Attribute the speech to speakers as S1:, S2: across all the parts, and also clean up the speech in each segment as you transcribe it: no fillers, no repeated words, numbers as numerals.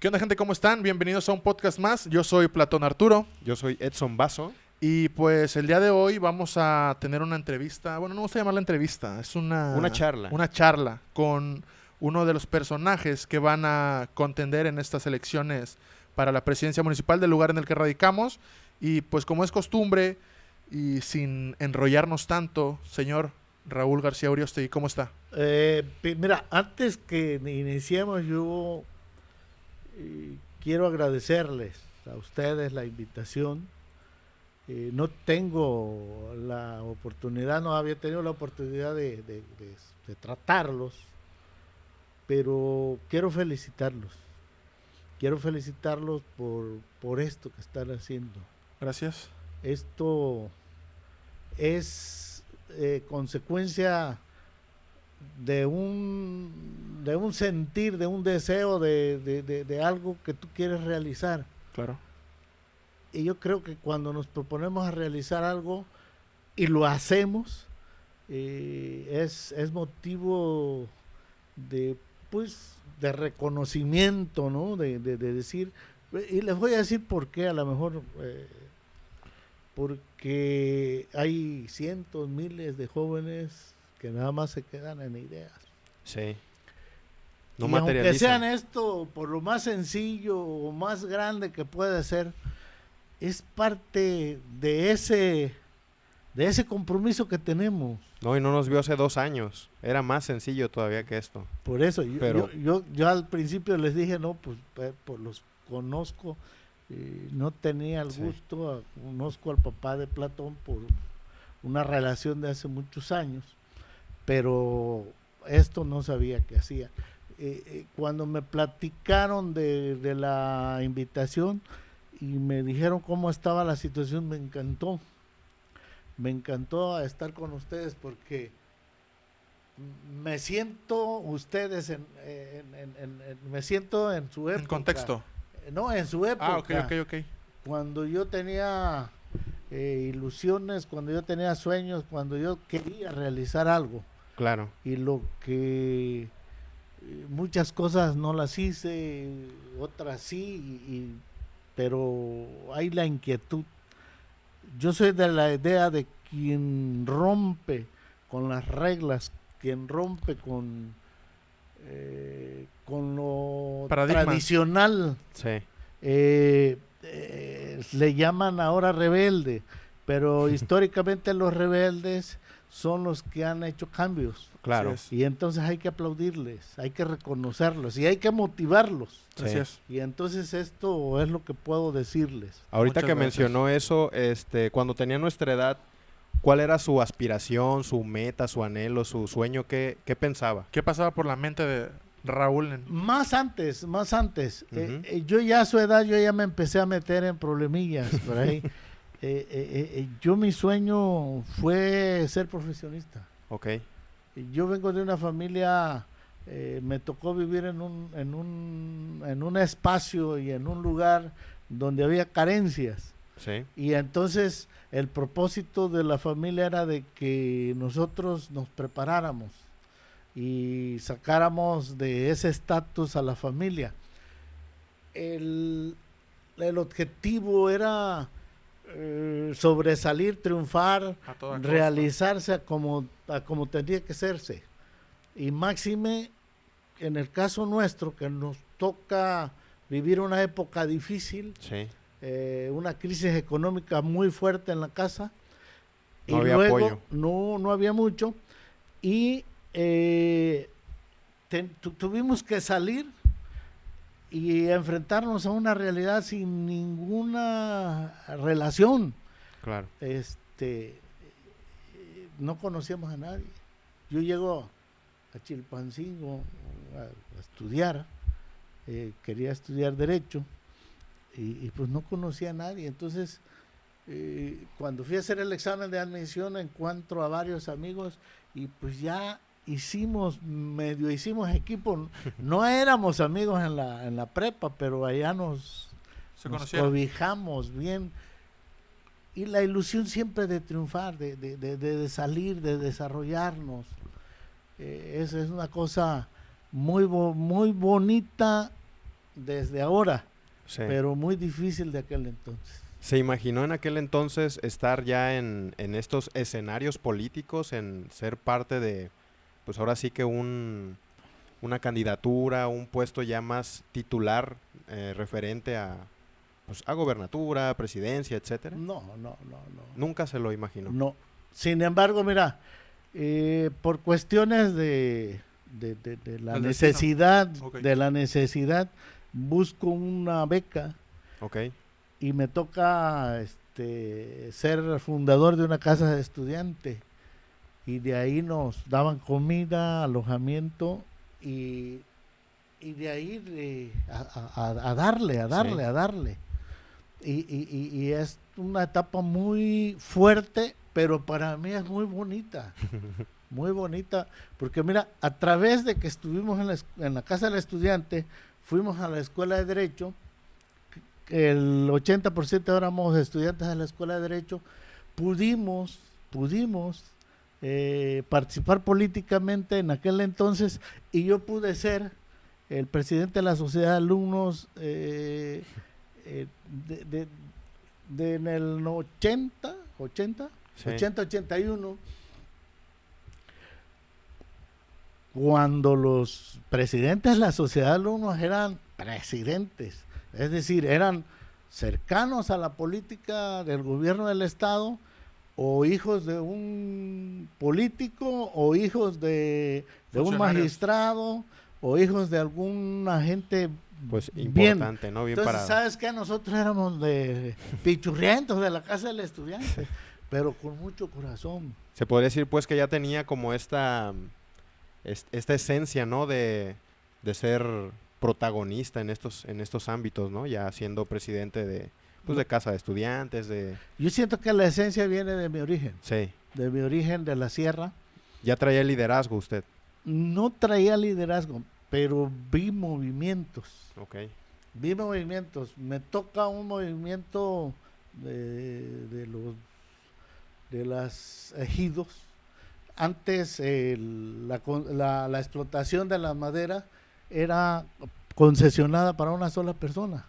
S1: ¿Qué onda, gente? ¿Cómo están? Bienvenidos a un podcast más. Yo soy Platón Arturo.
S2: Yo soy Edson Basso.
S1: Y pues el día de hoy vamos a tener una entrevista. Bueno, no vamos a llamarla entrevista. Es
S2: Una charla.
S1: Una charla con uno de los personajes que van a contender en estas elecciones para la presidencia municipal del lugar en el que radicamos. Y pues como es costumbre y sin enrollarnos tanto, señor Raúl García Uriostegui, ¿cómo está?
S3: Mira, antes que iniciemos, yo quiero agradecerles a ustedes la invitación. No tengo la oportunidad, no había tenido la oportunidad de tratarlos, pero quiero felicitarlos. Quiero felicitarlos por esto que están haciendo.
S1: Gracias.
S3: Esto es consecuencia de un sentir, de un deseo, de algo que tú quieres realizar.
S1: Claro.
S3: Y yo creo que cuando nos proponemos a realizar algo y lo hacemos, es motivo de reconocimiento, ¿no? De decir, y les voy a decir por qué, a lo mejor, porque hay cientos, miles de jóvenes que nada más se quedan en ideas.
S2: Sí.
S3: No y aunque sean esto por lo más sencillo o más grande que puede ser, es parte de ese compromiso que tenemos.
S2: No, y no nos vio hace 2 años. Era más sencillo todavía que esto.
S3: Por eso, yo al principio les dije, no, pues los conozco, no tenía el gusto, conozco al papá de Platón por una relación de hace muchos años, pero esto no sabía que hacía. Cuando me platicaron de la invitación y me dijeron cómo estaba la situación, me encantó estar con ustedes porque me siento me siento en su época.
S1: En contexto.
S3: No, en su época.
S1: Ok.
S3: Cuando yo tenía ilusiones, cuando yo tenía sueños, cuando yo quería realizar algo.
S2: Claro.
S3: Y lo que muchas cosas no las hice, otras sí, pero hay la inquietud. Yo soy de la idea de quien rompe con las reglas, quien rompe con lo tradicional.
S2: Sí.
S3: Le llaman ahora rebelde, pero históricamente los rebeldes son los que han hecho cambios.
S2: Claro.
S3: Y entonces hay que aplaudirles, hay que reconocerlos y hay que motivarlos.
S1: Así es.
S3: Y entonces esto es lo que puedo decirles.
S2: Ahorita
S1: Muchas
S2: que
S1: gracias.
S2: mencionó eso, cuando tenía nuestra edad, ¿cuál era su aspiración, su meta, su anhelo, su sueño? ¿Qué pensaba?
S1: ¿Qué pasaba por la mente de Raúl?
S3: Más antes.
S2: Uh-huh.
S3: Yo ya a su edad, yo ya me empecé a meter en problemillas por ahí. Mi sueño fue ser profesionista.
S2: Ok.
S3: Yo vengo de una familia, me tocó vivir en un espacio y en un lugar donde había carencias.
S2: Sí.
S3: Y entonces el propósito de la familia era de que nosotros nos preparáramos y sacáramos de ese estatus a la familia. El objetivo era sobresalir, triunfar, realizarse a como tendría que serse. Y máxime, en el caso nuestro, que nos toca vivir una época difícil,
S2: Sí.
S3: Una crisis económica muy fuerte en la casa.
S2: No
S3: y
S2: había
S3: luego
S2: apoyo.
S3: no había mucho. Y tuvimos que salir y enfrentarnos a una realidad sin ninguna relación.
S2: Claro.
S3: No conocíamos a nadie. Yo llego a Chilpancingo a estudiar, quería estudiar Derecho y pues no conocía a nadie. Entonces, cuando fui a hacer el examen de admisión, encuentro a varios amigos y pues ya hicimos equipo. No éramos amigos en la prepa, pero allá nos cobijamos bien. Y la ilusión siempre de triunfar, de salir, de desarrollarnos. Esa es una cosa muy bonita desde ahora,
S2: Sí.
S3: pero muy difícil de aquel entonces.
S2: ¿Se imaginó en aquel entonces estar ya en estos escenarios políticos, en ser parte de, pues ahora sí que una candidatura, un puesto ya más titular referente a, pues, a gobernatura, presidencia, etcétera?
S3: No.
S2: Nunca se lo imaginó.
S3: No. Sin embargo, mira, por cuestiones de la
S1: El
S3: necesidad,
S1: destino. Ok.
S3: de la necesidad, busco una beca
S2: Ok,
S3: y me toca ser fundador de una casa de estudiante. Y de ahí nos daban comida, alojamiento y de ahí a darle. Y es una etapa muy fuerte, pero para mí es muy bonita. Muy bonita, porque mira, a través de que estuvimos en la casa del estudiante, fuimos a la escuela de Derecho, el 80% éramos estudiantes de la escuela de Derecho, pudimos participar políticamente en aquel entonces, y yo pude ser el presidente de la sociedad de alumnos en el 80-81, cuando los presidentes de la sociedad de alumnos eran presidentes, es decir, eran cercanos a la política del gobierno del estado, o hijos de un político, o hijos de un magistrado, o hijos de algún agente
S2: pues
S3: bien.
S2: importante, ¿no? Bien
S3: Entonces,
S2: parado.
S3: ¿sabes qué? Nosotros éramos de pichurrientos de la casa del estudiante, pero con mucho corazón.
S2: Se podría decir pues que ya tenía como esta esencia, ¿no? De ser protagonista en estos ámbitos, ¿no? Ya siendo presidente de casa de estudiantes,
S3: Yo siento que la esencia viene de mi origen,
S2: Sí.
S3: de mi origen de la sierra.
S2: Ya traía el liderazgo usted.
S3: No traía liderazgo, pero vi movimientos.
S2: Ok.
S3: Me toca un movimiento de las ejidos. Antes la explotación de la madera era concesionada para una sola persona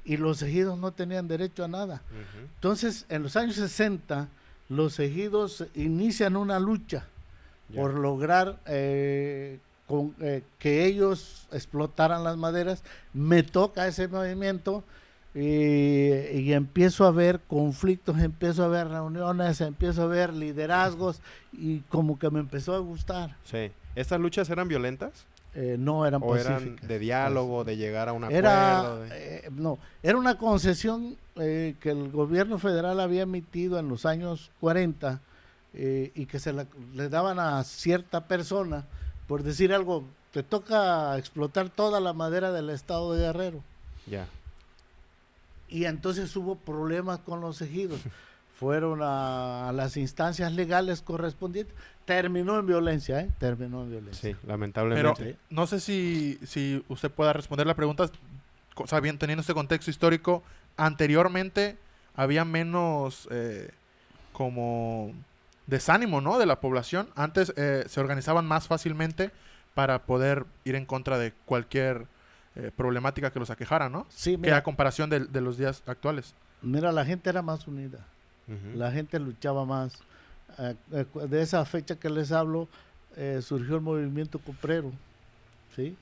S3: y los ejidos no tenían derecho a nada.
S2: Ujú.
S3: Entonces, en los años 60, los ejidos inician una lucha
S2: Ya.
S3: por lograr que ellos explotaran las maderas. Me toca ese movimiento y empiezo a ver conflictos, empiezo a ver reuniones, empiezo a ver liderazgos y como que me empezó a gustar.
S2: Sí. ¿Estas luchas eran violentas?
S3: No eran
S2: ¿O
S3: pacíficas.
S2: eran de diálogo, de llegar a un
S3: Era,
S2: acuerdo?
S3: no, era una concesión que el gobierno federal había emitido en los años 40 y que le daban a cierta persona, por decir algo, te toca explotar toda la madera del estado de Guerrero.
S2: Ya.
S3: Y entonces hubo problemas con los ejidos. Fueron a las instancias legales correspondientes. Terminó en violencia, Terminó en violencia.
S2: Sí, lamentablemente.
S1: Pero no sé si usted pueda responder la pregunta, teniendo este contexto histórico. Anteriormente había menos como desánimo, ¿no?, de la población. Antes se organizaban más fácilmente para poder ir en contra de cualquier problemática que los aquejara, ¿no?
S3: Sí,
S1: Que
S3: mira,
S1: a comparación de los días actuales.
S3: mira, la gente era más unida.
S2: Ujú.
S3: La gente luchaba más. De esa fecha que les hablo, surgió el movimiento coprero, ¿sí?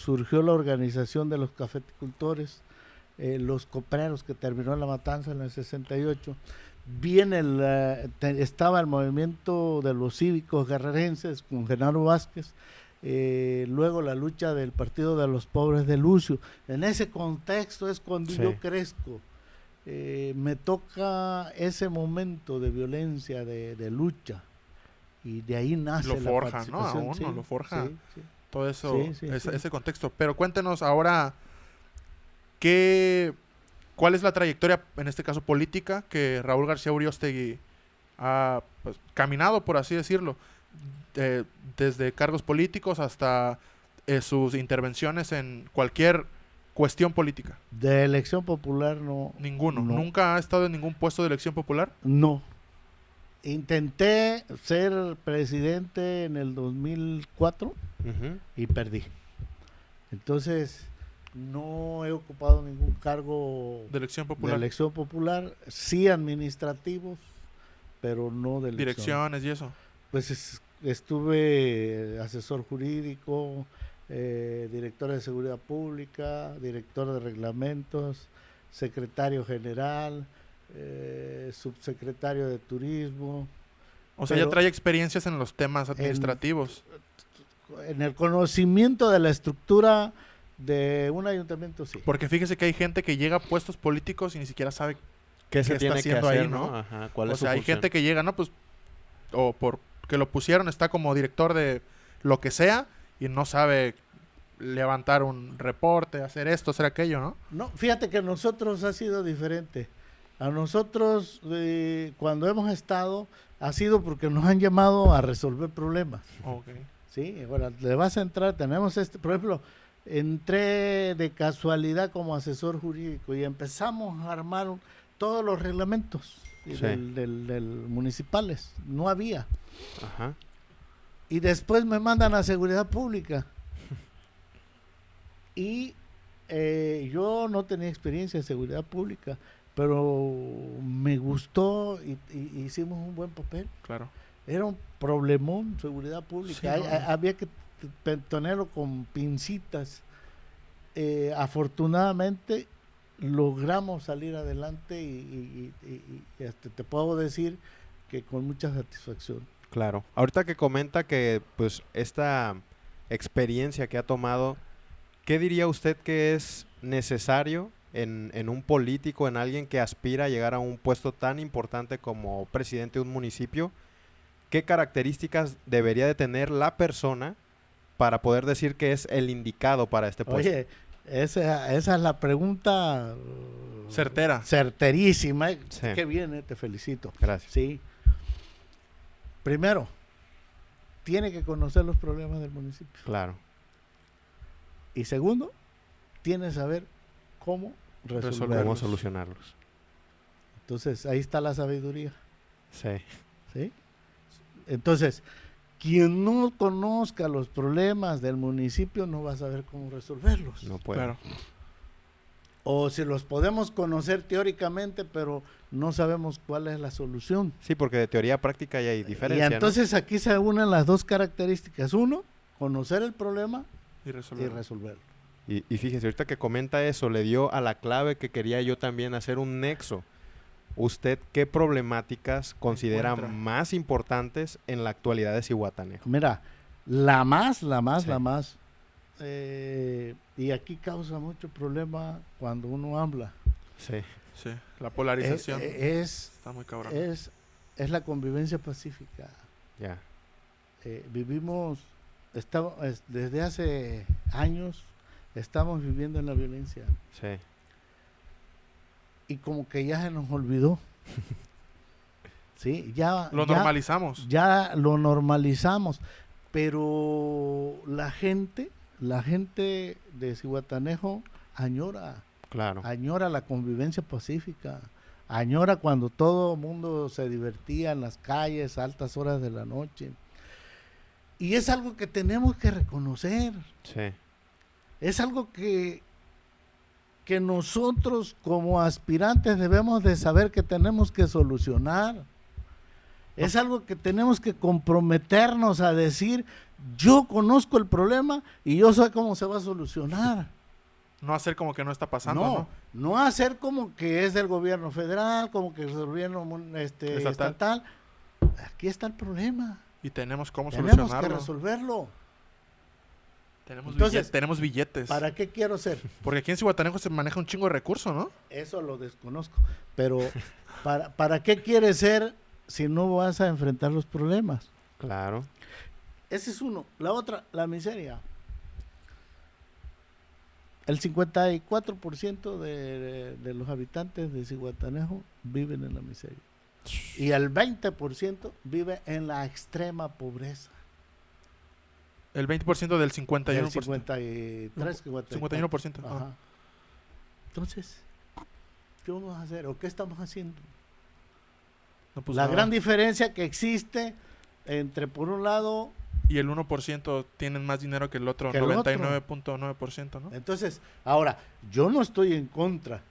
S3: Surgió la organización de los cafeticultores, los copreros, que terminó en la matanza en el 68. Estaba el movimiento de los cívicos guerrerenses con Genaro Vázquez, luego la lucha del Partido de los Pobres de Lucio. En ese contexto es cuando
S2: Sí.
S3: yo crezco. Me toca ese momento de violencia, de lucha, y de ahí nace
S1: Lo
S3: la
S1: forja, ¿no? A
S3: participación.
S1: uno,
S3: Sí,
S1: lo forja.
S3: sí, sí.
S1: Todo eso,
S3: Sí,
S1: ese contexto. Pero cuéntenos ahora, ¿cuál es la trayectoria, en este caso política, que Raúl García Uriostegui ha caminado, por así decirlo, desde cargos políticos hasta sus intervenciones en cualquier cuestión política?
S3: De elección popular no.
S1: Ninguno.
S3: No.
S1: ¿Nunca ha estado en ningún puesto de elección popular?
S3: No. Intenté ser presidente en el 2004
S2: Ujú.
S3: y perdí. Entonces, no he ocupado ningún cargo
S1: De elección
S3: de
S1: popular.
S3: elección popular, sí administrativos, pero no de elección.
S1: Direcciones y eso.
S3: Pues estuve asesor jurídico, director de seguridad pública, director de reglamentos, secretario general, subsecretario de turismo.
S1: O sea,
S3: Pero
S1: ya trae experiencias en los temas administrativos.
S3: En el conocimiento de la estructura de un ayuntamiento, sí.
S1: Porque fíjese que hay gente que llega a puestos políticos y ni siquiera sabe.
S2: ¿Qué se
S1: está
S2: tiene que
S1: haciendo
S2: hacer,
S1: ahí,
S2: no?
S1: ¿no?
S2: Ajá, ¿cuál
S1: O
S2: es su
S1: sea, hay
S2: función?
S1: gente que llega, ¿no? Pues, o por que lo pusieron, está como director de lo que sea y no sabe levantar un reporte, hacer esto, hacer aquello, ¿no?
S3: No, fíjate que nosotros ha sido diferente. A nosotros, cuando hemos estado, ha sido porque nos han llamado a resolver problemas.
S1: Ok.
S3: Sí, bueno, le vas a entrar, tenemos por ejemplo, entré de casualidad como asesor jurídico y empezamos a armar todos los reglamentos
S2: Sí.
S3: del municipales, no había.
S2: Ajá.
S3: Y después me mandan a seguridad pública. Y yo no tenía experiencia en seguridad pública, pero me gustó y hicimos un buen papel.
S1: Claro.
S3: Era un problemón seguridad
S1: Sí,
S3: pública.
S1: no.
S3: Había que tenerlo con pincitas. Afortunadamente logramos salir adelante y hasta te puedo decir que con mucha satisfacción.
S2: Claro. Ahorita que comenta que pues esta experiencia que ha tomado, ¿qué diría usted que es necesario en un político, en alguien que aspira a llegar a un puesto tan importante como presidente de un municipio? ¿Qué características debería de tener la persona para poder decir que es el indicado para este puesto?
S3: Oye, esa es la pregunta
S1: Certera.
S3: certerísima.
S2: Sí.
S3: Qué bien, te felicito.
S2: Gracias.
S3: Sí. Primero, tiene que conocer los problemas del municipio.
S2: Claro.
S3: Y segundo, tiene que saber cómo resolverlos.
S2: ¿Cómo solucionarlos?
S3: Entonces, ahí está la sabiduría.
S2: Sí.
S3: ¿Sí? Entonces, quien no conozca los problemas del municipio no va a saber cómo resolverlos.
S2: No puede.
S1: Claro.
S3: O si los podemos conocer teóricamente, pero no sabemos cuál es la solución.
S2: Sí, porque de teoría a práctica ya hay diferencia,
S3: Y entonces aquí se unen las dos características. Uno, conocer el problema
S1: Y
S3: y
S1: resolver.
S3: resolverlo.
S2: ¿no? Y fíjese, ahorita que comenta eso, le dio a la clave que quería yo también hacer un nexo. ¿Usted qué problemáticas considera
S1: Encuentra.
S2: más importantes en la actualidad de Zihuatanejo?
S3: Mira, la más,
S2: Sí.
S3: y aquí causa mucho problema cuando uno habla.
S2: Sí.
S1: Sí. La polarización
S3: Es
S1: está muy cabrón.
S3: la convivencia pacífica.
S2: Ya.
S3: Vivimos, desde hace años, estamos viviendo en la violencia.
S2: Sí.
S3: Y como que ya se nos olvidó. Sí,
S1: Lo normalizamos.
S3: ya lo normalizamos, pero la gente de Zihuatanejo añora
S2: Claro.
S3: la convivencia pacífica, añora cuando todo el mundo se divertía en las calles a altas horas de la noche. Y es algo que tenemos que reconocer,
S2: Sí.
S3: es algo que nosotros como aspirantes debemos de saber que tenemos que solucionar. Es algo que tenemos que comprometernos a decir, yo conozco el problema y yo sé cómo se va a solucionar.
S1: No hacer como que no está pasando, ¿no?
S3: No hacer como que es del gobierno federal, como que es del gobierno estatal. Aquí está el problema.
S1: Y tenemos cómo
S3: Tenemos que
S1: solucionarlo.
S3: resolverlo.
S1: Tenemos,
S3: Entonces,
S1: tenemos billetes.
S3: ¿Para qué quiero ser?
S1: Porque aquí en Zihuatanejo se maneja un chingo de recursos, ¿no?
S3: Eso lo desconozco. Pero, ¿para qué quieres ser si no vas a enfrentar los problemas?
S2: Claro.
S3: Ese es uno. La otra, la miseria. El 54% de los habitantes de Zihuatanejo viven en la miseria. Y el 20% vive en la extrema pobreza.
S1: El 20% del 51%.
S3: El 53,
S1: 51%.
S3: Ajá.
S1: Ajá.
S3: Entonces, ¿qué vamos a hacer? ¿O qué estamos haciendo?
S1: No, pues
S3: La
S1: nada.
S3: gran diferencia que existe entre, por un lado,
S1: Y el 1% tienen más dinero que el otro
S3: Que el otro.
S1: 99.9%, ¿no?
S3: Entonces, ahora, yo no estoy en contra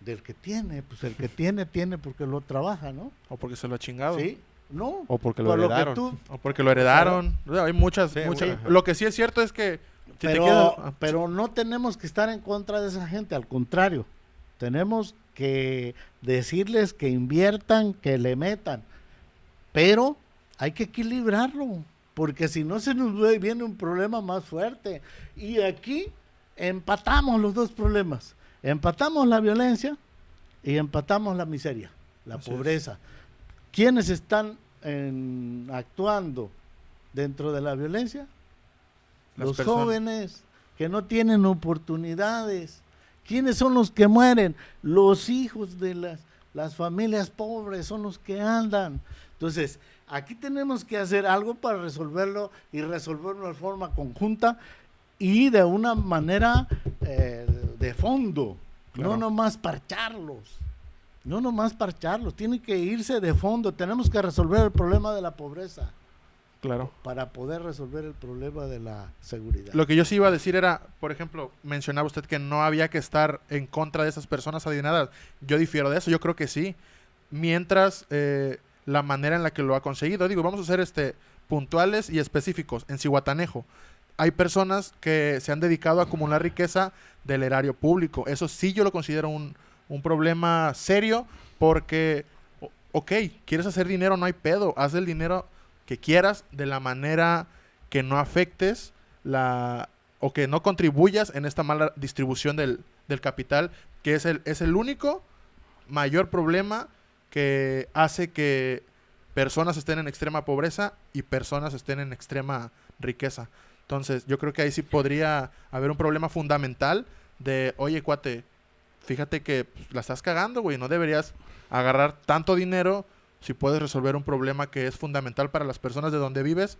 S3: del que tiene, pues el que tiene porque lo trabaja, ¿no?
S1: O porque se lo ha chingado.
S3: Sí, no.
S2: O porque lo
S3: por que
S2: heredaron.
S3: tú-
S1: O porque lo heredaron. O sea, hay muchas,
S2: Sí,
S1: muchas.
S2: ajá.
S1: Lo que sí es cierto es que si te
S3: pero,
S1: quedas-
S3: pero no tenemos que estar en contra de esa gente, al contrario, tenemos que decirles que inviertan, que le metan, pero hay que equilibrarlo, porque si no se nos viene un problema más fuerte. Y aquí empatamos los dos problemas, empatamos la violencia y empatamos la miseria, la
S1: Así es.
S3: pobreza. ¿Quiénes están actuando dentro de la violencia?
S1: Las
S3: Los
S1: personas.
S3: jóvenes que no tienen oportunidades. ¿Quiénes son los que mueren? Los hijos de las familias pobres son los que andan. Entonces, aquí tenemos que hacer algo para resolverlo y resolverlo de forma conjunta y de una manera de fondo.
S1: Claro.
S3: No nomás parcharlos. No nomás parcharlos. Tienen que irse de fondo. Tenemos que resolver el problema de la pobreza
S1: Claro.
S3: para poder resolver el problema de la seguridad.
S1: Lo que yo sí iba a decir era, por ejemplo, mencionaba usted que no había que estar en contra de esas personas adineradas. Yo difiero de eso, yo creo que sí. Mientras la manera en la que lo ha conseguido, digo, vamos a ser puntuales y específicos. En Zihuatanejo hay personas que se han dedicado a acumular riqueza del erario público. Eso sí yo lo considero un problema serio porque, ok, quieres hacer dinero, no hay pedo, haz el dinero que quieras de la manera que no afectes o que no contribuyas en esta mala distribución del capital, que es el único mayor problema que hace que personas estén en extrema pobreza y personas estén en extrema riqueza. Entonces, yo creo que ahí sí podría haber un problema fundamental de, oye, cuate, fíjate que pues, la estás cagando, güey, no deberías agarrar tanto dinero si puedes resolver un problema que es fundamental para las personas de donde vives,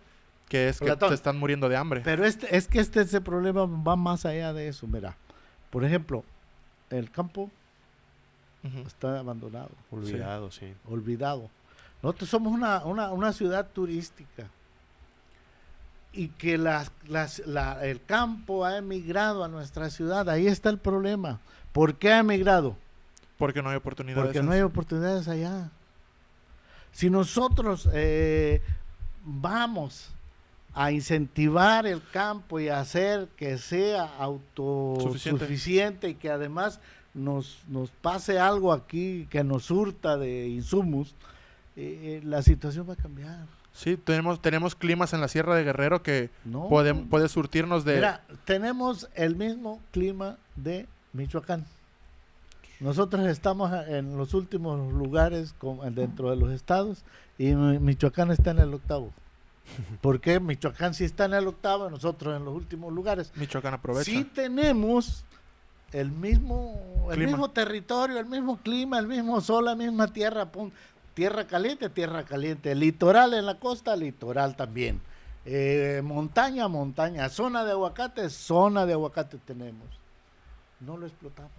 S1: que es que
S3: Platón,
S1: se están muriendo de hambre.
S3: Pero ese problema va más allá de eso, mira. Por ejemplo, el campo
S1: Ujú.
S3: está abandonado,
S2: Olvidado, sí.
S3: olvidado. Nosotros somos una ciudad turística y que el campo ha emigrado a nuestra ciudad. Ahí está el problema. ¿Por qué ha emigrado?
S1: Porque no hay oportunidades.
S3: Porque no hay oportunidades allá. Si nosotros vamos a incentivar el campo y hacer que sea autosuficiente y que además nos pase algo aquí que nos surta de insumos, la situación va a cambiar.
S1: Sí, tenemos climas en la Sierra de Guerrero que
S3: No.
S1: puede surtirnos de...
S3: Mira, tenemos el mismo clima de Michoacán. Nosotros estamos en los últimos lugares dentro de los estados y Michoacán está en el 8º. ¿Por qué? Michoacán sí está en el 8º, nosotros en los últimos lugares.
S1: Michoacán aprovecha.
S3: Sí tenemos el mismo
S1: Clima.
S3: territorio, el mismo clima, el mismo sol, la misma tierra. Tierra caliente. Litoral en la costa, litoral también. Montaña. Zona de aguacate tenemos. No lo explotamos.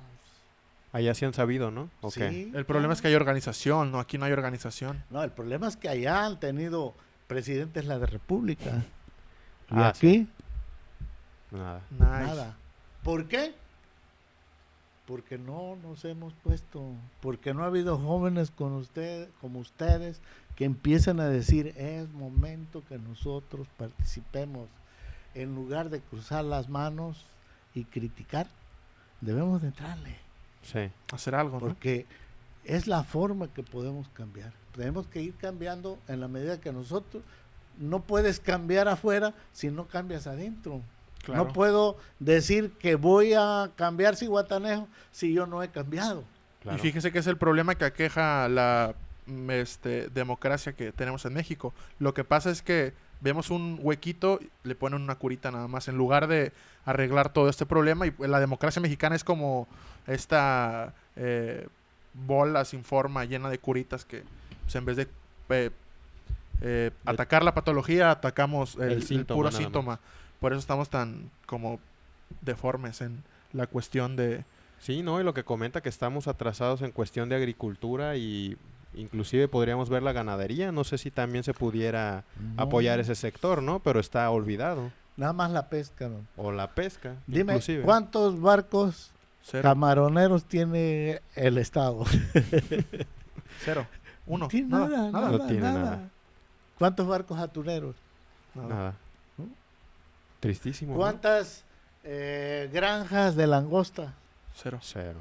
S2: Allá sí han sabido, ¿no? ¿O qué?
S3: Sí,
S1: El problema es que hay organización, ¿no? Aquí no hay organización.
S3: No, el problema es que allá han tenido presidentes la de República. Y
S2: Ah,
S3: aquí,
S2: Nada.
S1: Nice.
S3: nada. ¿Por qué? Porque no nos hemos puesto, porque no ha habido jóvenes como ustedes que empiecen a decir, es momento que nosotros participemos. En lugar de cruzar las manos y criticar, debemos de entrarle.
S2: Sí.
S1: Hacer algo, ¿no?
S3: Porque es la forma que podemos cambiar. Tenemos que ir cambiando en la medida que nosotros no puedes cambiar afuera si no cambias adentro.
S1: Claro.
S3: No puedo decir que voy a cambiar Zihuatanejo si yo no he cambiado.
S2: Claro.
S1: Y fíjese que es el problema que aqueja la democracia que tenemos en México. Lo que pasa es que vemos un huequito, le ponen una curita nada más, en lugar de arreglar todo este problema. Y la democracia mexicana es como esta bola sin forma llena de curitas que pues, en vez de atacar la patología, atacamos el
S2: síntoma,
S1: puro
S2: nada
S1: síntoma.
S2: más.
S1: Por eso estamos tan como deformes en la cuestión de...
S2: Sí, ¿no? Y lo que comenta que estamos atrasados en cuestión de agricultura y inclusive podríamos ver la ganadería. No sé si también se pudiera apoyar ese sector, ¿no? Pero está olvidado.
S3: Nada más la pesca, ¿no?
S2: O la pesca,
S3: Dime,
S2: inclusive.
S3: ¿cuántos barcos
S1: 0.
S3: camaroneros tiene el Estado?
S1: 0. 1.
S3: No tiene
S1: Nada.
S2: No tiene nada.
S3: ¿Cuántos barcos atuneros?
S2: Nada.
S3: ¿No?
S2: Tristísimo, ¿no?
S3: ¿Cuántas granjas de langosta?
S1: 0.
S2: Cero.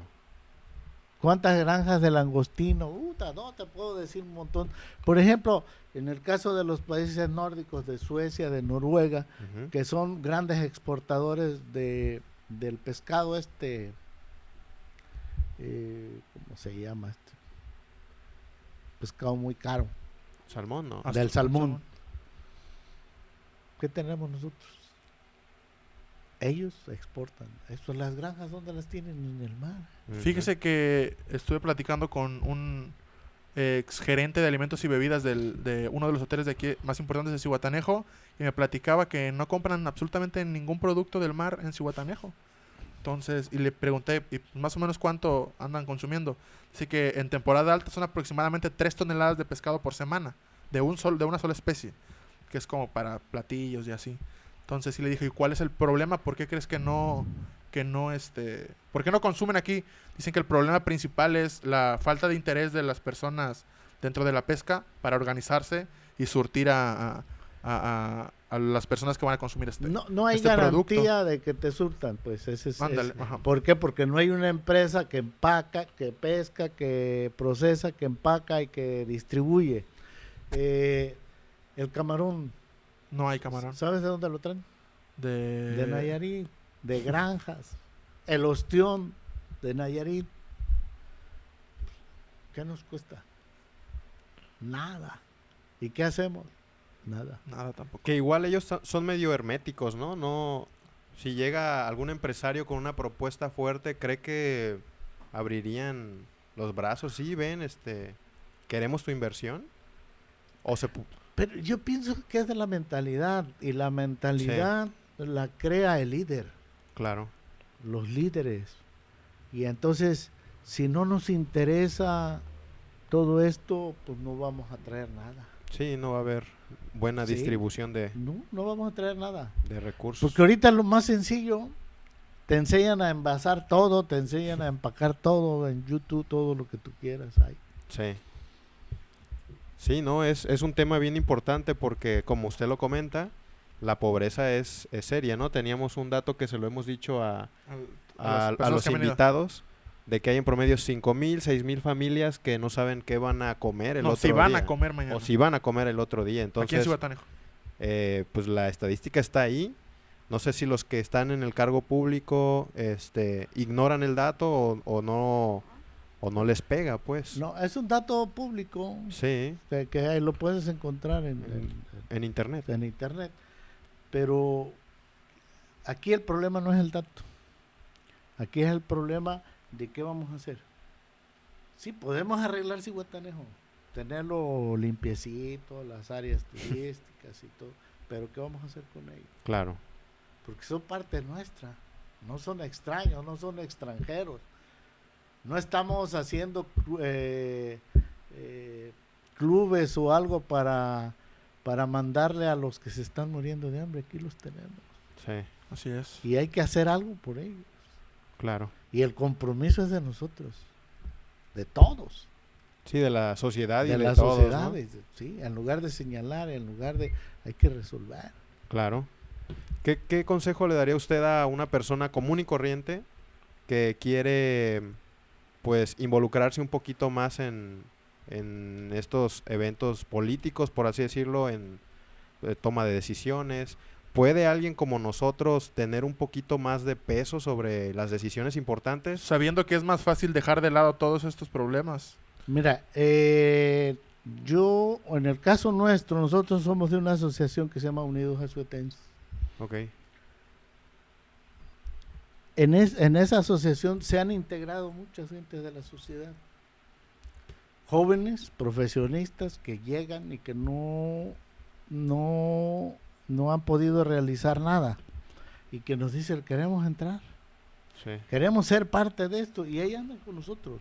S3: ¿Cuántas granjas de langostino? No, te puedo decir un montón. Por ejemplo, en el caso de los países nórdicos, de Suecia, de Noruega,
S2: Ujú.
S3: que son grandes exportadores del pescado ¿cómo se llama este? Pescado muy caro,
S2: Salmón, ¿no?
S1: Hasta
S3: del salmón. ¿Qué tenemos nosotros? Ellos exportan. Esto, las granjas, ¿dónde las tienen? En el mar.
S2: Ujú.
S1: Fíjese que estuve platicando con un ex gerente de alimentos y bebidas de uno de los hoteles de aquí más importantes de Zihuatanejo y me platicaba que no compran absolutamente ningún producto del mar en Zihuatanejo. Entonces, y le pregunté y más o menos cuánto andan consumiendo. Así que en temporada alta son aproximadamente 3 toneladas de pescado por semana de una sola especie, que es como para platillos y así. Entonces sí le dije, ¿y cuál es el problema? ¿Por qué crees que no por qué no consumen aquí? Dicen que el problema principal es la falta de interés de las personas dentro de la pesca para organizarse y surtir a las personas que van a consumir
S3: No hay
S1: este
S3: garantía
S1: producto.
S3: de que te surtan, pues ese es.
S1: Ándale, ajá.
S3: ¿Por qué? Porque no hay una empresa que empaca, que pesca, que procesa, que empaca y que distribuye. El camarón,
S1: No hay camarón.
S3: ¿sabes de dónde lo traen?
S1: De
S3: De Nayarit, de granjas. El ostión de Nayarit. ¿Qué nos cuesta? Nada. ¿Y qué hacemos? Nada.
S1: Nada tampoco.
S2: Que igual ellos son medio herméticos, ¿no? No, si llega algún empresario con una propuesta fuerte, ¿cree que abrirían los brazos? Sí, ven, ¿queremos tu inversión? O
S3: Pero yo pienso que es de la mentalidad. Y la mentalidad la crea el líder.
S2: claro,
S3: Los líderes. Y entonces, si no nos interesa todo esto, pues no vamos a traer nada.
S2: sí, no va a haber buena
S3: Sí.
S2: distribución de
S3: No vamos a traer nada.
S2: recursos.
S3: Porque ahorita lo más sencillo, te enseñan a envasar todo, te enseñan a empacar todo en YouTube, todo lo que tú quieras. Hay.
S2: Sí. Sí, no, es un tema bien importante porque, como usted lo comenta, la pobreza es seria, ¿no? Teníamos un dato que se lo hemos dicho a
S1: las personas
S2: los
S1: que han venido.
S2: invitados, de que hay en promedio 5,000, 6,000 familias que no saben qué van a comer el
S1: No,
S2: otro
S1: si van
S2: día.
S1: a comer mañana.
S2: O si van a comer el otro día.
S1: Aquí en
S2: Entonces,
S1: Zihuatanejo.
S2: pues la estadística está ahí. No sé si los que están en el cargo público ignoran el dato o no les pega, pues.
S3: No, es un dato público
S2: Sí,
S3: que ahí lo puedes encontrar
S2: en internet.
S3: en internet. Pero aquí el problema no es el dato. Aquí es el problema de qué vamos a hacer. Sí, podemos arreglar Zihuatanejo, tenerlo limpiecito, las áreas turísticas y todo, pero ¿qué vamos a hacer con ellos?
S2: Claro.
S3: Porque son parte nuestra, no son extraños, no son extranjeros. No estamos haciendo clubes o algo para mandarle a los que se están muriendo de hambre. Aquí los tenemos.
S2: Sí,
S1: Así es.
S3: Y hay que hacer algo por ellos.
S2: claro.
S3: Y el compromiso es de nosotros, de todos,
S2: Sí, de la sociedad y
S3: de
S2: de
S3: las
S2: todos, ¿no?
S3: sociedades. ¿Sí? En lugar de señalar, en lugar de... hay que resolver.
S2: Claro. ¿Qué consejo le daría usted a una persona común y corriente que quiere, pues, involucrarse un poquito más en estos eventos políticos, por así decirlo, en toma de decisiones? ¿Puede alguien como nosotros tener un poquito más de peso sobre las decisiones importantes?
S1: Sabiendo que es más fácil dejar de lado todos estos problemas.
S3: Mira, yo, en el caso nuestro, nosotros somos de una asociación que se llama Unidos Azuetenses.
S2: Ok,
S3: En esa asociación se han integrado muchas gentes de la sociedad. Jóvenes, profesionistas que llegan y que no han podido realizar nada. Y que nos dicen, queremos entrar,
S2: sí,
S3: queremos ser parte de esto. Y ahí andan con nosotros.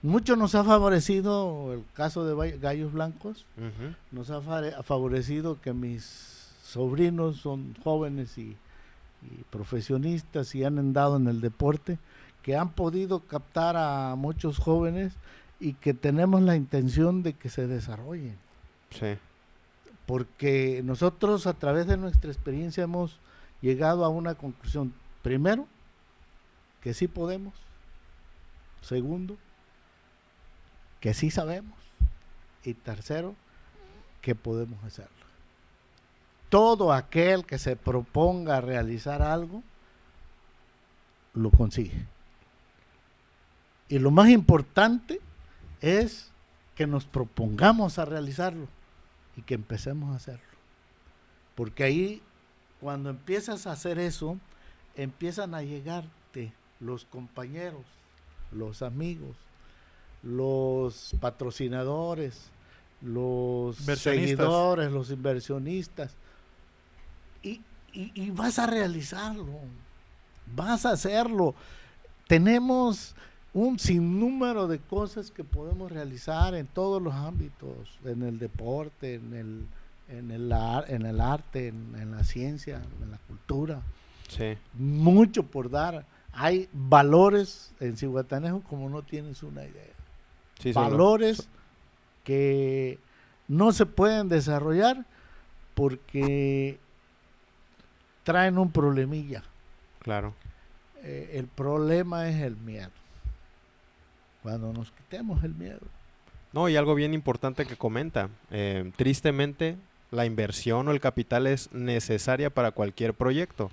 S3: Mucho nos ha favorecido el caso de Gallos Blancos,
S2: Ujú.
S3: nos ha favorecido que mis sobrinos son jóvenes y profesionistas y han andado en el deporte, que han podido captar a muchos jóvenes y que tenemos la intención de que se desarrollen.
S2: Sí,
S3: Porque nosotros a través de nuestra experiencia hemos llegado a una conclusión. Primero, que sí podemos. Segundo, que sí sabemos. Y tercero, que podemos hacerlo. Todo aquel que se proponga realizar algo, lo consigue. Y lo más importante es que nos propongamos a realizarlo y que empecemos a hacerlo. Porque ahí, cuando empiezas a hacer eso, empiezan a llegarte los compañeros, los amigos, los patrocinadores, los seguidores, los inversionistas. Y vas a realizarlo, vas a hacerlo. Tenemos un sinnúmero de cosas que podemos realizar en todos los ámbitos, en el deporte, en el arte, en la ciencia, en la cultura.
S2: sí,
S3: Mucho por dar. Hay valores en Zihuatanejo como no tienes una idea.
S2: sí,
S3: Valores que no se pueden desarrollar porque traen un problemilla.
S2: claro.
S3: El problema es el miedo. Cuando nos quitemos el miedo.
S2: No, y algo bien importante que comenta, tristemente la inversión o el capital es necesaria para cualquier proyecto.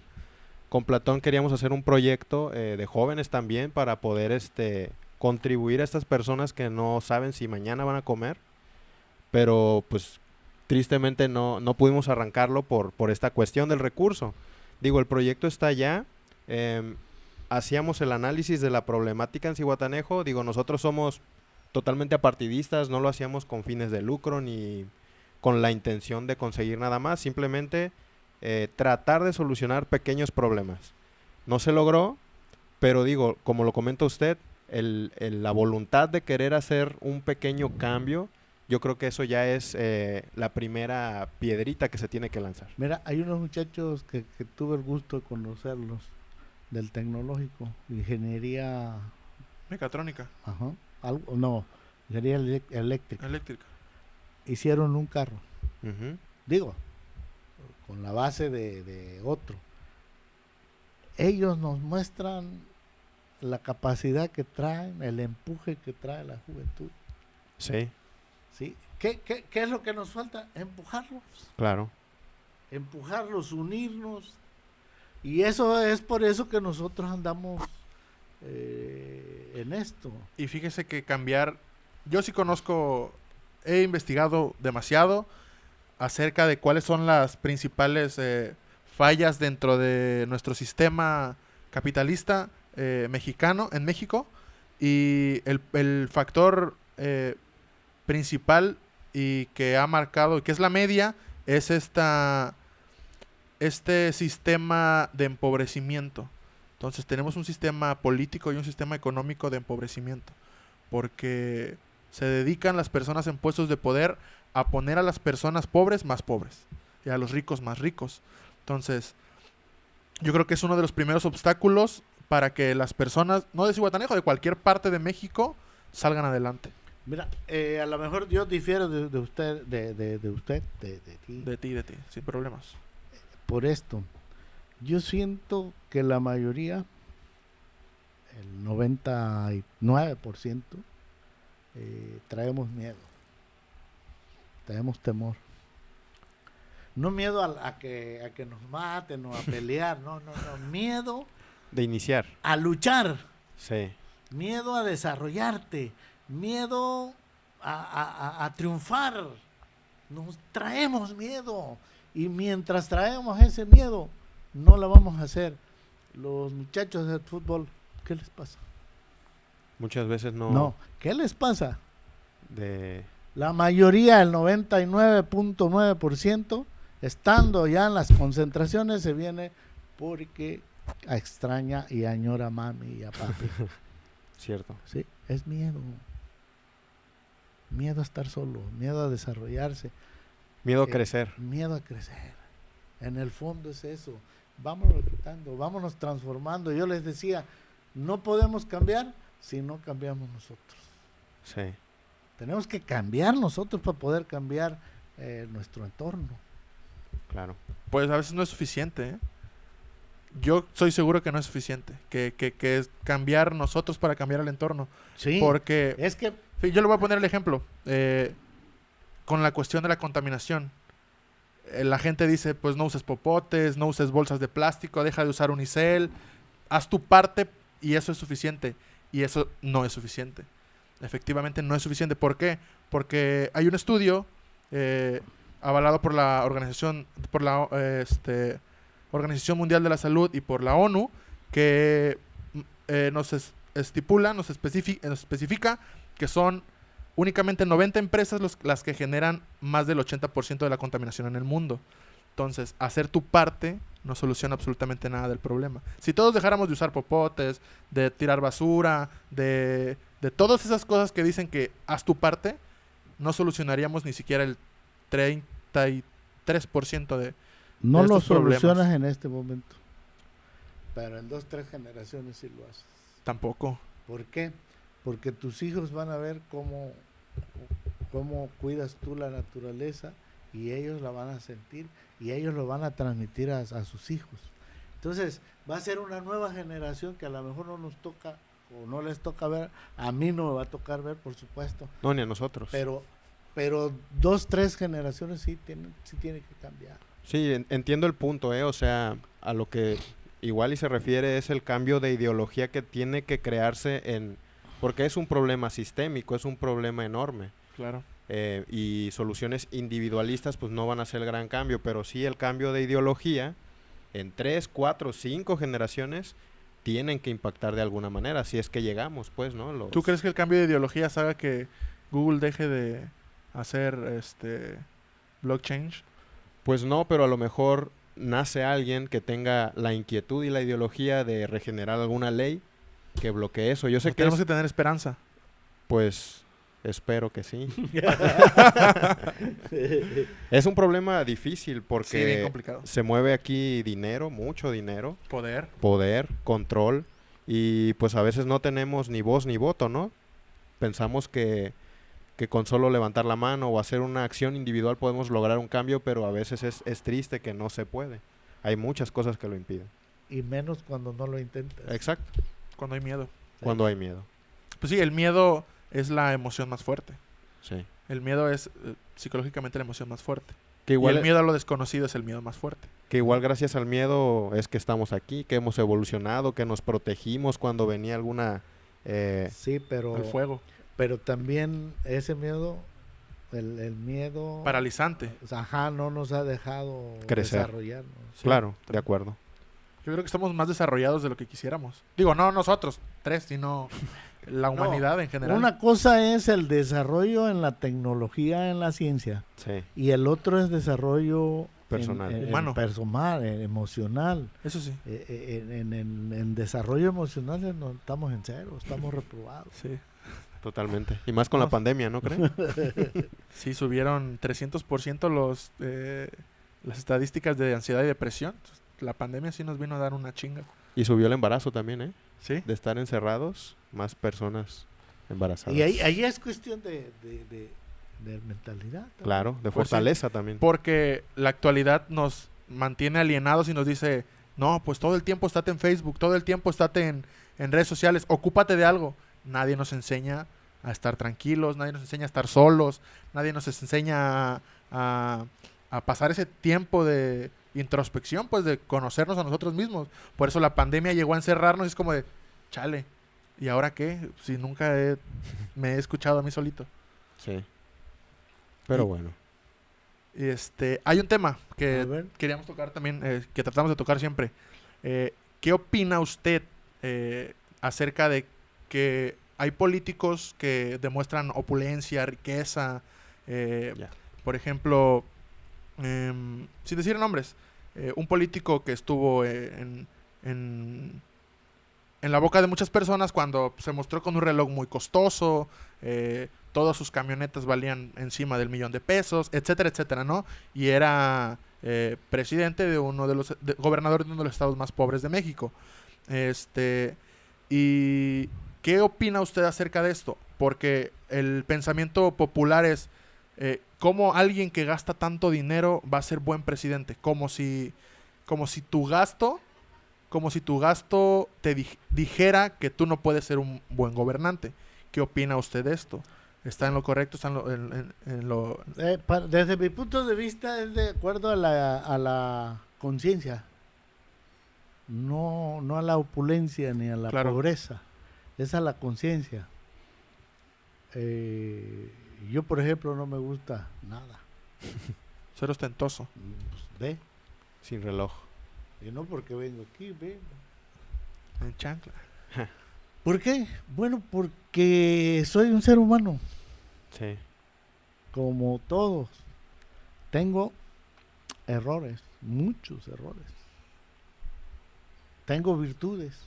S2: Con Platón queríamos hacer un proyecto de jóvenes también para poder contribuir a estas personas que no saben si mañana van a comer, pero pues tristemente no pudimos arrancarlo por esta cuestión del recurso. Digo, el proyecto está allá, hacíamos el análisis de la problemática en Zihuatanejo. Digo, nosotros somos totalmente apartidistas, no lo hacíamos con fines de lucro ni con la intención de conseguir nada más, simplemente tratar de solucionar pequeños problemas. No se logró, pero digo, como lo comenta usted, la voluntad de querer hacer un pequeño cambio, yo creo que eso ya es la primera piedrita que se tiene que lanzar.
S3: Mira, hay unos muchachos que tuve el gusto de conocerlos del tecnológico, ingeniería,
S1: Mecatrónica,
S3: ingeniería eléctrica. Hicieron un carro,
S2: Ujú.
S3: digo, con la base de otro. Ellos nos muestran la capacidad que traen, el empuje que trae la juventud.
S2: Sí,
S3: ¿Sí? ¿Qué es lo que nos falta? Empujarlos.
S2: claro.
S3: Empujarlos, unirnos. Y eso es por eso que nosotros andamos en esto.
S1: y fíjese que cambiar, yo sí conozco, he investigado demasiado acerca de cuáles son las principales fallas dentro de nuestro sistema capitalista mexicano, en México, y el factor principal y que ha marcado, y que es la media, es este sistema de empobrecimiento. Entonces tenemos un sistema político y un sistema económico de empobrecimiento, porque se dedican las personas en puestos de poder a poner a las personas pobres más pobres y a los ricos más ricos. Entonces, yo creo que es uno de los primeros obstáculos para que las personas, no de Zihuatanejo, de cualquier parte de México, salgan adelante.
S3: Mira, a lo mejor yo difiero de usted, de ti.
S1: De ti, sin problemas.
S3: Por esto, yo siento que la mayoría, el 99%, traemos miedo, traemos temor. No miedo a que nos maten o a pelear, no, miedo
S2: De iniciar.
S3: a luchar,
S2: Sí,
S3: miedo a desarrollarte, miedo a triunfar. Nos traemos miedo. Y mientras traemos ese miedo, no la vamos a hacer. Los muchachos del fútbol, ¿qué les pasa?
S2: muchas veces
S3: No, ¿qué les pasa?
S2: de
S3: La mayoría, el 99.9%, estando ya en las concentraciones, se viene porque extraña y añora a mami y a papi.
S2: cierto.
S3: ¿Sí? Es miedo. miedo a estar solo, miedo a desarrollarse,
S2: Miedo a crecer.
S3: miedo a crecer. En el fondo es eso. Vámonos quitando, vámonos transformando. Yo les decía, no podemos cambiar si no cambiamos nosotros.
S2: Sí.
S3: Tenemos que cambiar nosotros para poder cambiar nuestro entorno.
S2: Claro.
S1: Pues a veces no es suficiente, ¿eh? Yo soy seguro que no es suficiente. Que es cambiar nosotros para cambiar el entorno.
S3: Sí,
S1: Porque
S3: es que
S1: sí, yo le voy a poner el ejemplo. Con la cuestión de la contaminación. La gente dice, pues no uses popotes, no uses bolsas de plástico, deja de usar unicel, haz tu parte y eso es suficiente. Y eso no es suficiente. Efectivamente no es suficiente. ¿Por qué? Porque hay un estudio avalado por la Organización Mundial de la Salud y por la ONU que nos especifica que son únicamente 90 empresas las que generan más del 80% de la contaminación en el mundo. Entonces, hacer tu parte no soluciona absolutamente nada del problema. Si todos dejáramos de usar popotes, de tirar basura, de todas esas cosas que dicen que haz tu parte, no solucionaríamos ni siquiera el 33% de
S3: no lo
S1: estos problemas.
S3: solucionas en este momento, pero en 2-3 generaciones sí lo haces.
S1: Tampoco.
S3: ¿Por qué? Porque tus hijos van a ver cómo cuidas tú la naturaleza y ellos la van a sentir y ellos lo van a transmitir a sus hijos. Entonces va a ser una nueva generación que a lo mejor no nos toca o no les toca ver. A mí no me va a tocar ver, por supuesto.
S2: No, ni a nosotros.
S3: Pero 2-3 generaciones sí tienen que cambiar.
S2: Sí, entiendo el punto, o sea, a lo que igual y se refiere es el cambio de ideología que tiene que crearse porque es un problema sistémico, es un problema enorme.
S1: Claro.
S2: Y soluciones individualistas pues no van a ser el gran cambio, pero sí el cambio de ideología en 3, 4, 5 generaciones tienen que impactar de alguna manera, si es que llegamos, pues, ¿no?
S1: ¿Tú crees que el cambio de ideologías haga que Google deje de hacer blockchain?
S2: Pues no, pero a lo mejor nace alguien que tenga la inquietud y la ideología de regenerar alguna ley que bloquee eso. Yo sé que
S1: tenemos que tener esperanza.
S2: Pues espero que sí. Es un problema difícil
S1: Sí, bien
S2: porque
S1: complicado.
S2: se mueve aquí dinero, mucho dinero,
S1: Poder.
S2: control, y pues a veces no tenemos ni voz ni voto, ¿no? Pensamos que con solo levantar la mano o hacer una acción individual podemos lograr un cambio, pero a veces es triste que no se puede. Hay muchas cosas que lo impiden.
S3: Y menos cuando no lo intentas.
S2: Exacto,
S1: Cuando hay miedo.
S2: cuando hay miedo.
S1: Pues sí, el miedo es la emoción más fuerte.
S2: Sí.
S1: El miedo es psicológicamente la emoción más fuerte.
S2: Que
S1: Y
S2: igual,
S1: el miedo a lo desconocido es el miedo más fuerte.
S2: que igual gracias al miedo es que estamos aquí, que hemos evolucionado, que nos protegimos cuando venía alguna...
S3: Sí, pero
S1: El fuego.
S3: Pero también ese miedo, el miedo...
S1: Paralizante.
S3: Ajá, no nos ha dejado
S2: Crecer.
S3: desarrollarnos.
S1: Sí.
S2: Claro, de acuerdo.
S1: Yo creo que estamos más desarrollados de lo que quisiéramos. Digo, no nosotros, 3, sino la humanidad en general.
S3: Una cosa es el desarrollo en la tecnología, en la ciencia,
S2: Sí,
S3: y el otro es desarrollo
S2: Personal.
S1: Humano.
S3: personal, emocional.
S1: Eso sí.
S3: En desarrollo emocional no, estamos en cero, estamos reprobados.
S1: Sí.
S2: totalmente. Y más con la pandemia, ¿no creen?
S1: Sí, subieron 300% las estadísticas de ansiedad y depresión. La pandemia sí nos vino a dar una chinga.
S2: Y subió el embarazo también, ¿eh?
S1: Sí.
S2: De estar encerrados, más personas embarazadas.
S3: Y ahí es cuestión de mentalidad. también.
S2: Claro, de
S1: Pues sí.
S2: fortaleza también.
S1: Porque la actualidad nos mantiene alienados y nos dice, no, pues todo el tiempo estate en Facebook, todo el tiempo estate en redes sociales, ocúpate de algo. Nadie nos enseña a estar tranquilos, nadie nos enseña a estar solos, nadie nos enseña a pasar ese tiempo de introspección, pues de conocernos a nosotros mismos. Por eso la pandemia llegó a encerrarnos y es como de, chale, ¿y ahora qué? Si nunca me he escuchado a mí solito.
S2: Sí. Pero
S1: Y-
S2: bueno.
S1: Hay un tema
S3: A
S1: que
S3: ver.
S1: queríamos tocar también, que tratamos de tocar siempre. ¿Qué opina usted acerca de que hay políticos que demuestran opulencia, riqueza?
S2: Ya.
S1: Por ejemplo, sin decir nombres, un político que estuvo en la boca de muchas personas cuando se mostró con un reloj muy costoso, todas sus camionetas valían encima del $1,000,000, etcétera, etcétera, ¿no? Y era presidente de gobernador de uno de los estados más pobres de México. ¿Y qué opina usted acerca de esto? Porque el pensamiento popular es, ¿cómo alguien que gasta tanto dinero va a ser buen presidente? Como si tu gasto te dijera que tú no puedes ser un buen gobernante. ¿Qué opina usted de esto? ¿Está en lo correcto? ¿Está en lo...?
S3: Desde mi punto de vista es de acuerdo a la conciencia, no a la opulencia ni a la
S1: Claro.
S3: pobreza, es a la conciencia. Yo, por ejemplo, no me gusta nada.
S1: Ser ostentoso.
S3: Pues, ve,
S2: Sin reloj.
S3: y no porque vengo aquí, ve.
S1: En chancla.
S3: ¿Por qué? Bueno, porque soy un ser humano,
S2: Sí.
S3: como todos. Tengo errores, muchos errores. Tengo virtudes.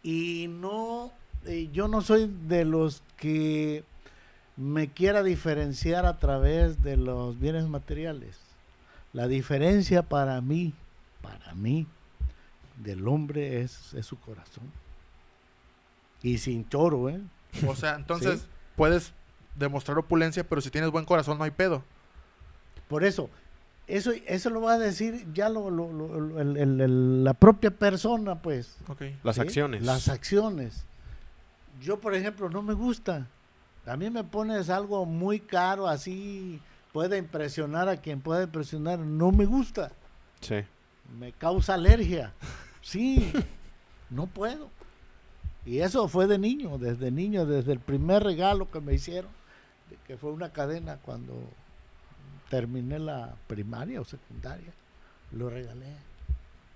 S3: Y yo no soy de los que me quiera diferenciar a través de los bienes materiales. La diferencia para mí, del hombre es su corazón. Y sin choro, ¿eh?
S1: O sea, entonces
S3: Sí.
S1: puedes demostrar opulencia, pero si tienes buen corazón no hay pedo.
S3: Por eso lo va a decir ya la propia persona, pues.
S1: Ok.
S2: Las
S3: ¿sí?
S2: acciones.
S3: Las acciones. Yo, por ejemplo, no me gusta. A mí me pones algo muy caro, así puede impresionar a quien pueda impresionar. No me gusta.
S2: Sí.
S3: Me causa alergia. Sí, no puedo. Y eso fue de niño, desde el primer regalo que me hicieron, que fue una cadena cuando terminé la primaria o secundaria, lo regalé.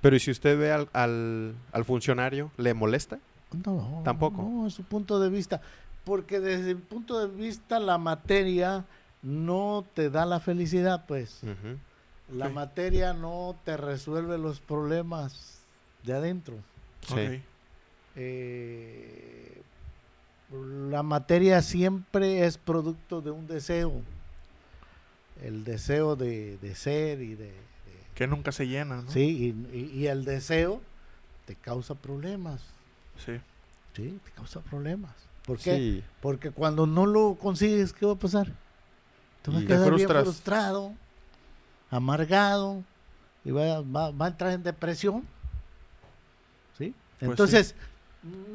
S2: Pero ¿y si usted ve al funcionario, le molesta?
S3: No,
S2: Tampoco.
S3: No, es su punto de vista. Porque desde el punto de vista la materia no te da la felicidad, pues.
S2: Ujú.
S3: La
S1: Sí.
S3: materia no te resuelve los problemas de adentro.
S2: Sí.
S1: Ok.
S3: La materia siempre es producto de un deseo. El deseo de ser y de
S1: Que nunca se llena, ¿no?
S3: sí, y el deseo te causa problemas.
S1: Sí.
S3: Sí, te causa problemas. ¿Por qué?
S2: Sí.
S3: Porque cuando no lo consigues, ¿qué va a pasar? Te vas a
S2: Y-
S3: quedar
S1: Te
S3: bien
S1: frustras.
S3: frustrado, amargado, y va a entrar en depresión. ¿Sí?
S1: Pues
S3: Entonces,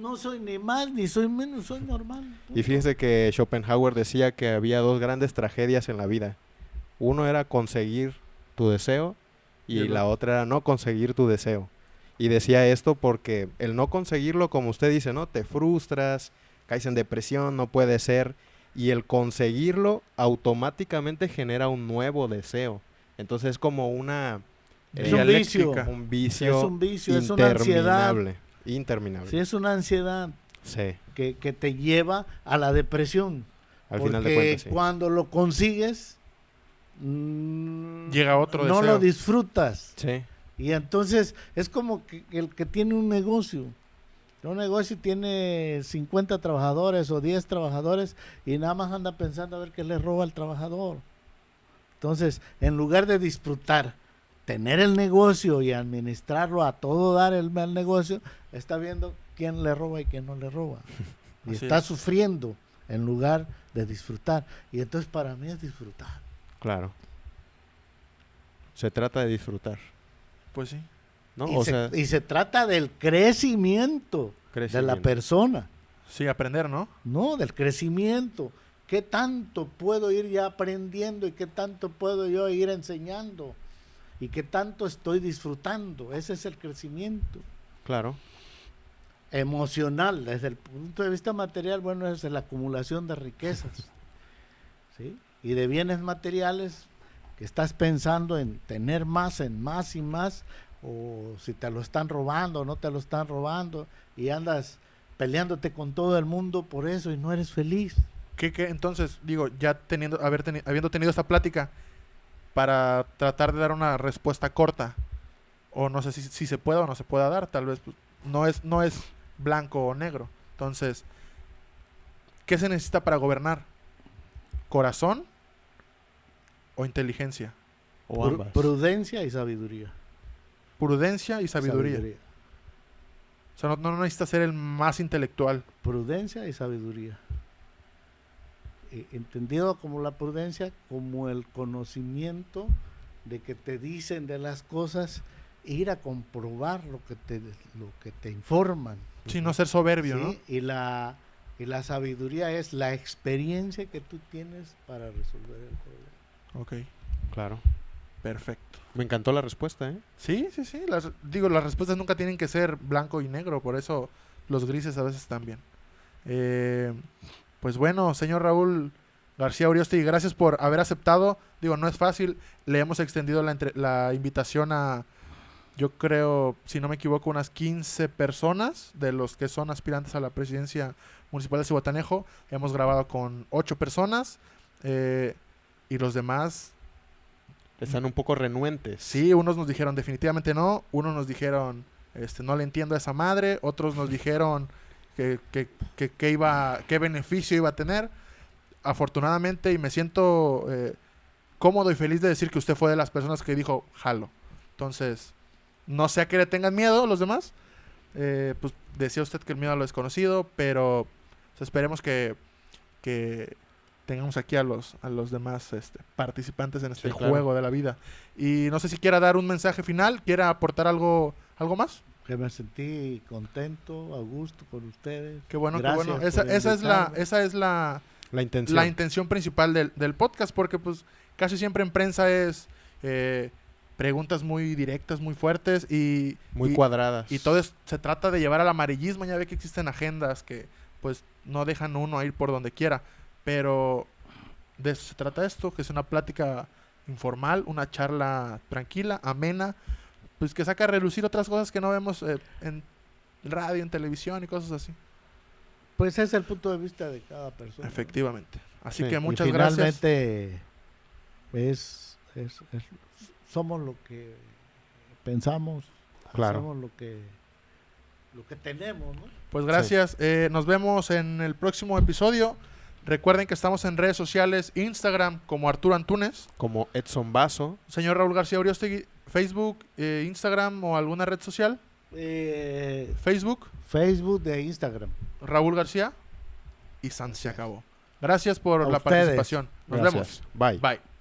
S3: no soy ni más ni soy menos, soy normal.
S2: Y
S3: punto.
S2: fíjese que Schopenhauer decía que había dos grandes tragedias en la vida. Uno era conseguir tu deseo y
S1: Y el
S2: la otra era no conseguir tu deseo. Y decía esto porque el no conseguirlo, como usted dice, ¿no? Te frustras, caes en depresión, no puede ser. Y el conseguirlo automáticamente genera un nuevo deseo. Entonces es como una...
S3: Es un vicio.
S2: un vicio
S3: Es un vicio, es una ansiedad.
S2: interminable. Interminable.
S3: Sí, es una ansiedad
S2: Sí,
S3: que te lleva a la depresión.
S2: al
S3: porque
S2: final de cuentas, sí.
S3: cuando lo consigues,
S1: Llega otro
S3: no
S1: deseo.
S3: lo disfrutas.
S2: Sí,
S3: Y entonces es como que el que tiene un negocio. Un negocio tiene 50 trabajadores o 10 trabajadores y nada más anda pensando a ver qué le roba al trabajador. Entonces, en lugar de disfrutar, tener el negocio y administrarlo a todo dar el negocio, está viendo quién le roba y quién no le roba. Y
S1: Así
S3: está
S1: es.
S3: sufriendo en lugar de disfrutar. Y entonces para mí es disfrutar.
S2: claro. Se trata de disfrutar,
S1: Pues sí.
S2: ¿no?
S3: Y,
S2: O
S3: se,
S2: sea,
S3: y se trata del crecimiento de la
S2: crecimiento.
S3: persona.
S1: Sí, aprender, ¿no?
S3: No, del crecimiento. ¿Qué tanto puedo ir ya aprendiendo y qué tanto puedo yo ir enseñando? ¿Y qué tanto estoy disfrutando? Ese es el crecimiento
S2: Claro,
S3: emocional. Desde el punto de vista material, bueno, es la acumulación de riquezas, ¿sí? Y de bienes materiales que estás pensando en tener más, en más y más, o si te lo están robando o no te lo están robando, y andas peleándote con todo el mundo por eso y no eres feliz.
S1: Entonces, digo, ya habiendo tenido esta plática, para tratar de dar una respuesta corta, o no sé si se puede o no se pueda dar, tal vez pues, no es blanco o negro. Entonces, ¿qué se necesita para gobernar? ¿Corazón o inteligencia?
S2: O ambas.
S3: Prudencia y sabiduría.
S1: Prudencia y sabiduría. O sea, no necesitas ser el más intelectual.
S3: Prudencia y sabiduría. Entendido como la prudencia, como el conocimiento de que te dicen de las cosas, e ir a comprobar lo que te informan.
S1: Sí, no ser soberbio,
S3: ¿Sí?
S1: ¿no?
S3: Y la sabiduría es la experiencia que tú tienes para resolver el problema.
S1: Ok,
S2: Claro.
S1: perfecto.
S2: Me encantó la respuesta, ¿eh?
S1: Sí. Las respuestas nunca tienen que ser blanco y negro, por eso los grises a veces también. Pues bueno, señor Raúl García Uriostegui, gracias por haber aceptado. Digo, no es fácil. Le hemos extendido la invitación a, yo creo, si no me equivoco, unas 15 personas de los que son aspirantes a la presidencia municipal de Zihuatanejo. Hemos grabado con 8 personas y los demás...
S2: Están un poco renuentes.
S1: Sí, unos nos dijeron definitivamente no, unos nos dijeron no le entiendo a esa madre, otros nos dijeron qué beneficio iba a tener. Afortunadamente, y me siento cómodo y feliz de decir que usted fue de las personas que dijo jalo. Entonces, no sé a qué le tengan miedo los demás. Pues decía usted que el miedo a lo desconocido, pero pues, esperemos que tengamos aquí a los demás participantes en este
S2: Sí, claro.
S1: juego de la vida. Y no sé si quiera dar un mensaje final, quiera aportar algo más.
S3: Que me sentí contento, a gusto con ustedes.
S1: Qué bueno,
S3: Gracias
S1: qué bueno.
S3: por
S1: Esa es la intención principal del podcast, porque pues casi siempre en prensa es preguntas muy directas, muy fuertes y
S2: cuadradas.
S1: y todo se trata de llevar al amarillismo. Ya ve que existen agendas que pues no dejan uno a ir por donde quiera, pero de eso se trata esto, que es una plática informal, una charla tranquila, amena, pues que saca a relucir otras cosas que no vemos en radio, en televisión y cosas así.
S3: Pues es el punto de vista de cada persona.
S1: Efectivamente. Así
S2: Sí.
S1: que
S3: Y
S1: muchas gracias.
S3: finalmente somos lo que pensamos,
S2: Claro.
S3: hacemos lo que tenemos, ¿no?
S1: Pues gracias. Nos vemos en el próximo episodio. Recuerden que estamos en redes sociales, Instagram como Arturo Antunes,
S2: Como Edson Basso.
S1: señor Raúl García Uriostegui, Facebook, Instagram o alguna red social. Facebook,
S3: Facebook de Instagram.
S1: Raúl García y San se acabó. Gracias por
S3: A
S1: la
S3: ustedes.
S1: participación. Nos
S2: Gracias.
S1: vemos.
S2: Bye.
S1: Bye.